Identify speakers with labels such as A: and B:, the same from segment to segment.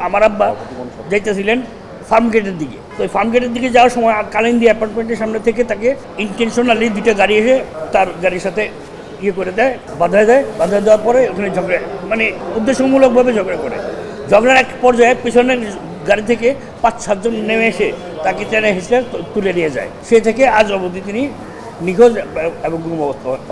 A: আমার আব্বা যাইতেছিলেন ফার্ম গেটের দিকে। তো ওই ফার্ম গেটের দিকে যাওয়ার সময় কালিন্দী অ্যাপার্টমেন্টের সামনে থেকে তাকে ইন্টেনশনালি দুইটা গাড়ি এসে তার গাড়ির সাথে করে দেয়, বাধায় দেওয়ার পরে ওখানে ঝগড়া, মানে উদ্দেশ্যমূলকভাবে ঝগড়া করে। ঝগড়ার এক পর্যায়ে পিছনের গাড়ি থেকে 5-7 জন নেমে এসে তাকে টেনে হেসে তুলে নিয়ে যায়। সে থেকে আজ অবধি তিনি নিখোঁজ এবং গুম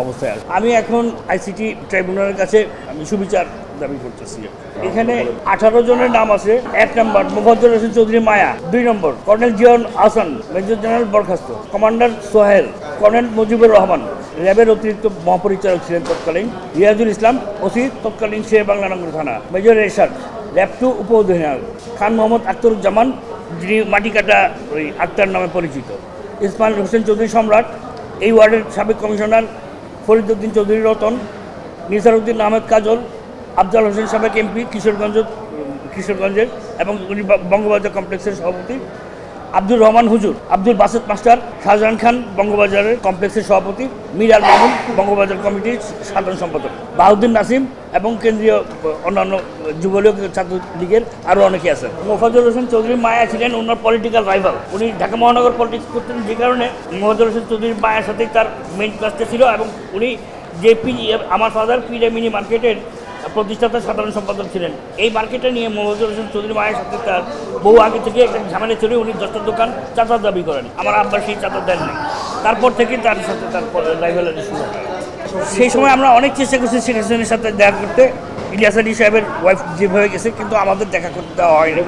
A: অবস্থায় আছে। আমি এখন আইসিটি ট্রাইব্যুনালের কাছে আমি সুবিচার দাবি করতেছি। এখানে 18 জনের নাম আছে। 1 নম্বর মোফাজ্জল হোসেন চৌধুরী মায়া, 2 নম্বর colonel Ziaul Ahsan, major general বরখাস্ত, কমান্ডার সোহেল, কর্নেল মুজিবুর রহমান র্যাবের অতিরিক্ত মহাপরিচালক ছিলেন তৎকালীন, রিয়াজুল ইসলাম ওসি তৎকালীন শের বাংলা নগর থানা, মেজর এরশাদ র্যাব 2 উপ অধিনায়ক, খান মোহাম্মদ আখতারুজ্জামান যিনি মাটিকাটা ওই আক্তার নামে পরিচিত, ইসমাইল হোসেন চৌধুরী সম্রাট, এই ওয়ার্ডের সাবেক কমিশনার ফরিদ উদ্দিন চৌধুরী রতন, নিসার উদ্দিন আহমেদ কাজল, আফজাল হোসেন সাবেক এমপি কিশোরগঞ্জের এবং উনি বঙ্গবাজার কমপ্লেক্সের সভাপতি, আব্দুর রহমান হুজুর, আব্দুল বাসেত মাস্টার, শাহজাহান খান বঙ্গবাজারের কমপ্লেক্সের সভাপতি, মীর আল মামুন বঙ্গবাজার কমিটির সাধারণ সম্পাদক, বাহাউদ্দিন নাসিম এবং কেন্দ্রীয় অন্যান্য যুবলীগ ছাত্রলীগের আরও অনেকে আছেন। মোফাজ্জল হোসেন চৌধুরী মায়া ছিলেন ওনার পলিটিক্যাল রাইভাল। উনি ঢাকা মহানগর পলিটিক্স করতেন, যে কারণে মোফাজ্জল হোসেন চৌধুরী মায়ের সাথেই তার মেইন কাজটা ছিল। এবং উনি যে আমার ফাদার পিরে মিনি মার্কেটের প্রতিষ্ঠাতা সাধারণ সম্পাদক ছিলেন। এই মার্কেটে নিয়ে মোফাজ্জল হোসেন চৌধুরী মায়ের সাথে তার বহু আগে থেকে একটা ঝামেলা চলে। উনি 10টা দোকান চাঁদার দাবি করেন, আমার আব্বা সেই চাঁদা দেন নাই। তারপর থেকে তার সাথে তার রাইভালরি শুরু হয়। সেই সময় আমরা অনেক চেষ্টা করছি শেখ হাসিনার সাথে দেখা করতে। ইলিয়াস আলী সাহেবের ওয়াইফ যেভাবে গেছে, কিন্তু আমাদের দেখা করতে দেওয়া হয়নি।